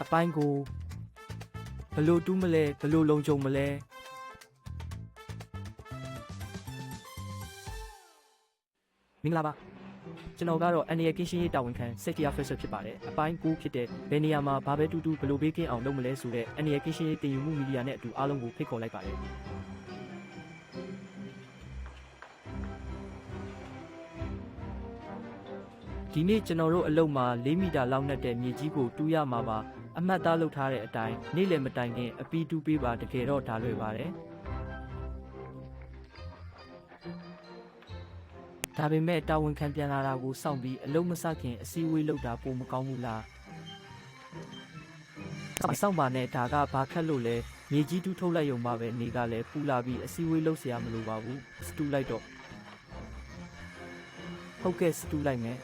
အပိုင်းကိုဘလို့တူးမလဲဘလို့လုံခြုံမလဲမင်္ဂလာပါကျွန်တော်ကတော့အန်ဒီရဲ့ကင်းရှင်းရေးတာဝန်ခံ Safety Officer ဖြစ်ပါတယ်အပိုင်း9ဖြစ်တဲ့ဘယ်နေရာမှာဘာပဲတူတူဘလို့ဘေးကင်းအောင်လုပ်မလဲဆိုတဲ့အန်ဒီရဲ့ကင်းရှင်းရေးတင်ယူမှုမီဒီယာနဲ့အတူအားလုံးကိုဖိတ်ခေါ်လိုက်ပါတယ်ဒီနေ့ကျွန်တော်တို့အလုပ်မှာ4 မီတာလောက်နဲ့တဲ့မြေကြီးကိုတူးရမှာပါအမှတ်သားလုပ်ထားတဲ့အတိုင်းနေ့လယ်မတိုင်ခင်အပီးတူးပေးပါတကယ်တော့ဒါလွယ်ပါတယ်ဒါပေမဲ့တာဝန်ခံပြန်လာတာကိုစောင့်ပြီးအလုံးမစခင်အစည်းအဝေးလုပ်တာပိုမကောင်းဘူးလားစောင့်ပါနဲ့ဒါကဘာခက်လို့လဲမြေကြီးတူးထုတ်လိုက်ရုံပါပဲနေကလည်းပူလာပြီးအစည်းအဝေးလုပ်เสียမလိုပါဘူးစတူးလိုက်တော့ဟုတ်ကဲ့စတူးလိုက်မယ်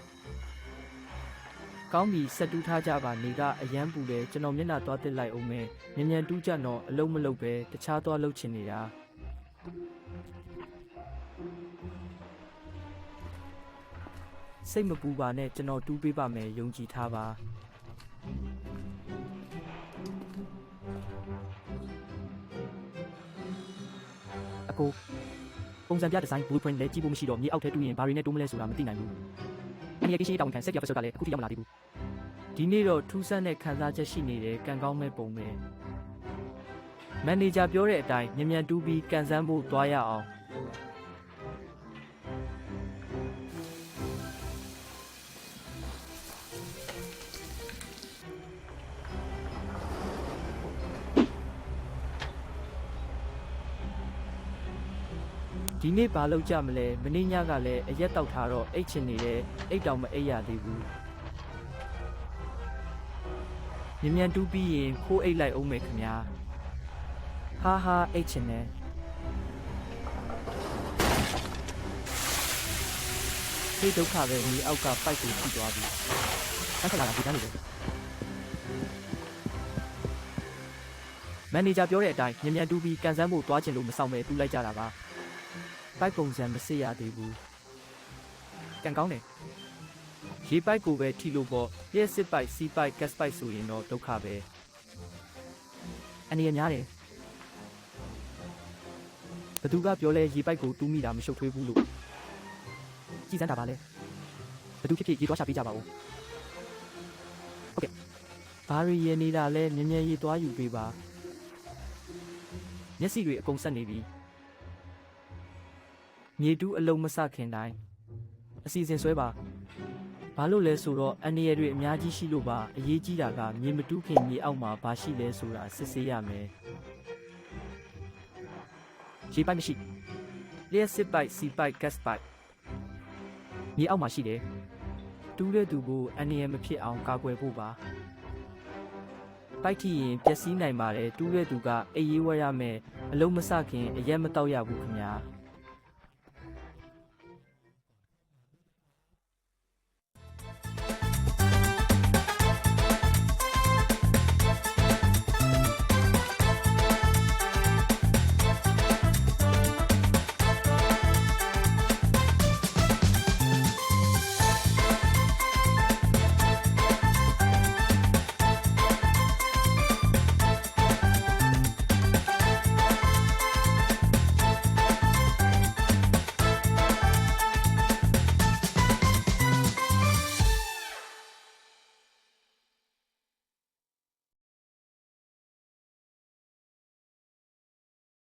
ကောင်းပြီဆက်တူးထားကြပါနေကအရန်ပူတယ်ကျွန်တော်မျက်နှာသွားတက်လိုက်အောင်မယ်မြန်မြန်တူးကြတော့အလုံးမလုံးပဲတခြားသွားလှုပ်ချင်နေတာစိတ်မပူပါနဲ့ကျွန်တော်တူးပေးပါမယ်ယုံကြည်ထားပါအကိုပုံစံပြဒီဇိုင်း blueprint လည်းကြည့်ဖို့မရှိတော့မြေအောက်ထဲတူးရင်ဘာတွေနဲ့တိုးမလဲဆိုတာမသိနိုင်ဘူးအန်ဒီရဲ့ကင်းရှင်းရေးတာဝန်ခံ Safety Officer ကလည်းအခုထိရောက်မလာသေးဘူးဒီနေ့တော့ထူးဆန်းတဲ့ခံစားချက်ရှိနေတယ်ကံကောင်းမဲ့ပုံပဲမန်နေဂျာပြောတဲ့အတိုင်းမြန်မြန်တူးပြီးကန်ဆန်းဖို့သွားရအောင်ဒီနေ့ဘာလုပ်ကြမလဲမနေ့ညကလည်းအရက်တောက်ထားတော့အိတ်ချင်နေတယ်အိတ်တောင်မအိတ်ရသေးဘူးမြန်မြန်တူးပြီးရင်ခိုးအိတ်လိုက်အောင်မယ်ခင်ဗျာဟာဟာအိတ်ချင်တယ်ဒီဒုက္ခပဲဒီအောက်ကပိုက်ကိုထိသွားပြီဆက်ခလာတာဒီကနေ့လေမန်နေဂျာပြောတဲ့အတိုင်းမြန်မြန်တူးပြီးကန်ဆန်းဖို့သွားချင်လို့မဆောင်ပဲတူးလိုက်ကြတာပါပိုက်ပုံစံမစစ်ရသေးဘူးကံကောင်းတယ်ရေပိုက်ကိုပဲထိလို့ပေါ့လျှက်စစ်ပိုက်စီးပိုက်ကတ်ပိုက်ဆိုရင်တော့ဒုက္ခပဲအနေရများတယ်ဘသူကပြောလဲရေပိုက်ကိုတူးမိတာမရှုပ်ထွေးဘူးလို့ကြည်စမ်းတာပါလဲဘသူဖြစ်ဖြစ်ရေသွားချပေးကြပါဦးဟုတ်ကဲ့ဘာရီရနေတာလဲမြင်မြင်ရေသွားယူပေးပါမျက်စိတွေအကုန်ဆက်နေပြီမြေတူးအလုံးမစခင်တိုင်းအစီအစဉ်ဆွဲပါဘာလို့လဲဆိုတော့အန်ဒီရတွေအများကြီးရှိလို့ပါအရေးကြီးတာကမြေမတူးခင်မြေအောက်မှာဘာရှိလဲဆိုတာစစ်ဆေးရမယ်ရေပိုက်မရှိလျှက်စစ်ပိုက်စီပိုက်ကတ်ပိုက်မြေအောက်မှာရှိတယ်တူးတဲ့သူကိုအန်ဒီရမဖြစ်အောင်ကာကွယ်ဖို့ပါပိုက်ထီရင်ပျက်စီးနိုင်ပါတယ်တူးတဲ့သူကအေးရေးဝဲရမယ်အလုံးမစခင်အရက်မတော့ရဘူးခင်ဗျာ